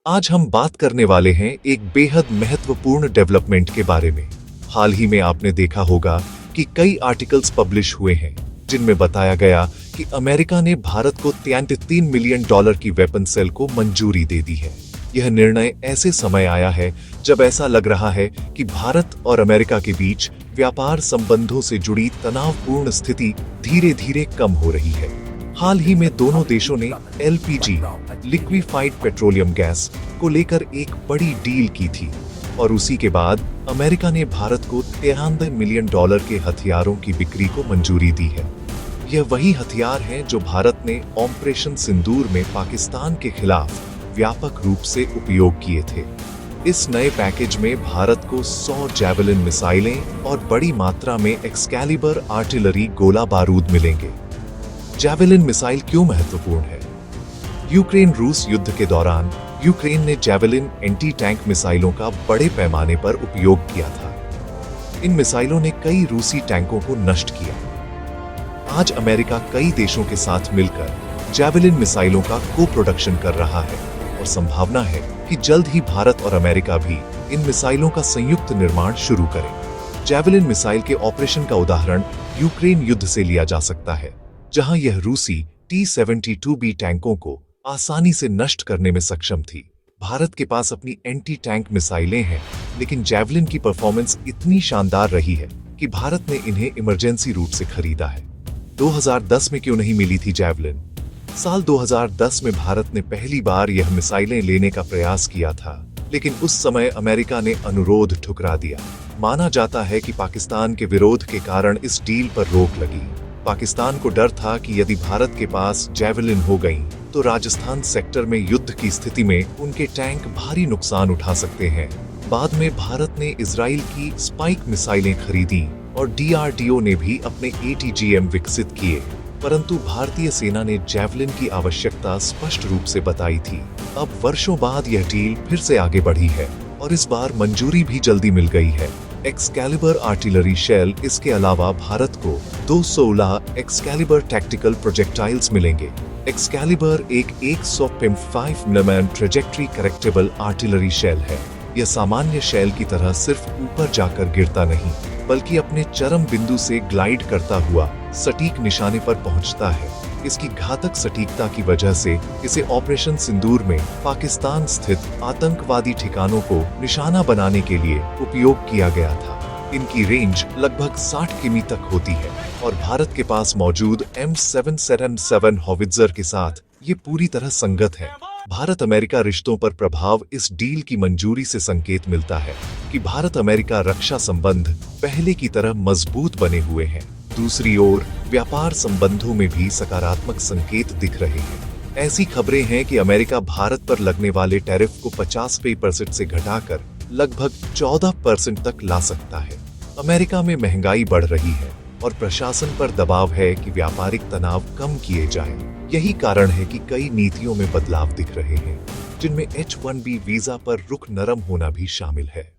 आज हम बात करने वाले हैं एक बेहद महत्वपूर्ण डेवलपमेंट के बारे में। हाल ही में आपने देखा होगा कि कई आर्टिकल्स पब्लिश हुए हैं जिनमें बताया गया कि अमेरिका ने भारत को $33 मिलियन की वेपन सेल को मंजूरी दे दी है। यह निर्णय ऐसे समय आया है जब ऐसा लग रहा है कि भारत और अमेरिका के बीच व्यापार संबंधों से जुड़ी तनावपूर्ण स्थिति धीरे धीरे कम हो रही है। हाल ही में दोनों देशों ने LPG लिक्विफाइड पेट्रोलियम गैस को लेकर एक बड़ी डील की थी और उसी के बाद अमेरिका ने भारत को $93 मिलियन के हथियारों की बिक्री को मंजूरी दी है। यह वही हथियार हैं जो भारत ने ऑपरेशन सिंदूर में पाकिस्तान के खिलाफ व्यापक रूप से उपयोग किए थे। इस नए पैकेज में भारत को 100 जैवलिन मिसाइलें और बड़ी मात्रा में एक्सकैलिबर आर्टिलरी गोला बारूद मिलेंगे। जैवलिन मिसाइल क्यों महत्वपूर्ण है? यूक्रेन रूस युद्ध के दौरान यूक्रेन ने जैवलिन एंटी टैंक मिसाइलों का बड़े पैमाने पर उपयोग किया था। इन मिसाइलों ने कई रूसी टैंकों को नष्ट किया। आज अमेरिका कई देशों के साथ मिलकर जैवलिन मिसाइलों का को प्रोडक्शन कर रहा है और संभावना है कि जल्द ही भारत और अमेरिका भी इन मिसाइलों का संयुक्त निर्माण शुरू करें। जैवलिन मिसाइल के ऑपरेशन का उदाहरण यूक्रेन युद्ध से लिया जा सकता है, जहां यह रूसी T-72B टैंकों को आसानी से नष्ट करने में सक्षम थी। भारत के पास अपनी एंटी टैंक मिसाइलें हैं, लेकिन जैवलिन की परफॉर्मेंस इतनी शानदार रही है कि भारत ने इन्हें इमरजेंसी रूप से खरीदा है। 2010 में क्यों नहीं मिली थी जैवलिन? साल 2010 में भारत ने पहली बार यह मिसाइलें लेने का प्रयास किया था, लेकिन उस समय अमेरिका ने अनुरोध ठुकरा दिया। माना जाता है कि पाकिस्तान के विरोध के कारण इस डील पर रोक लगी। पाकिस्तान को डर था कि यदि भारत के पास जैवलिन हो गई तो राजस्थान सेक्टर में युद्ध की स्थिति में उनके टैंक भारी नुकसान उठा सकते हैं। बाद में भारत ने इजराइल की स्पाइक मिसाइलें खरीदी और DRDO ने भी अपने ATGM विकसित किए, परंतु भारतीय सेना ने जैवलिन की आवश्यकता स्पष्ट रूप से बताई थी। अब वर्षों बाद यह डील फिर से आगे बढ़ी है और इस बार मंजूरी भी जल्दी मिल गई है। एक्सकैलिबर आर्टिलरी शेल, इसके अलावा भारत को 216 एक्सकैलिबर टैक्टिकल प्रोजेक्टाइल्स मिलेंगे। एक्सकैलिबर एक 155 mm ट्रेजेक्टरी करेक्टेबल आर्टिलरी शेल है। यह सामान्य शेल की तरह सिर्फ ऊपर जाकर गिरता नहीं, बल्कि अपने चरम बिंदु से ग्लाइड करता हुआ सटीक निशाने पर पहुंचता है। इसकी घातक सटीकता की वजह से इसे ऑपरेशन सिंदूर में पाकिस्तान स्थित आतंकवादी ठिकानों को निशाना बनाने के लिए उपयोग किया गया था। इनकी रेंज लगभग 60 किमी तक होती है और भारत के पास मौजूद M777 हॉवित्जर के साथ ये पूरी तरह संगत है। भारत अमेरिका रिश्तों पर प्रभाव। इस डील की मंजूरी से संकेत मिलता है कि भारत अमेरिका रक्षा संबंध पहले की तरह मजबूत बने हुए हैं। दूसरी ओर व्यापार संबंधों में भी सकारात्मक संकेत दिख रहे हैं। ऐसी खबरें हैं कि अमेरिका भारत पर लगने वाले टैरिफ को 50% से घटाकर लगभग 14% तक ला सकता है। अमेरिका में महंगाई बढ़ रही है और प्रशासन पर दबाव है कि व्यापारिक तनाव कम किए जाएं। यही कारण है कि कई नीतियों में बदलाव दिख रहे हैं, जिनमें H-1B वीजा पर रुख नरम होना भी शामिल है।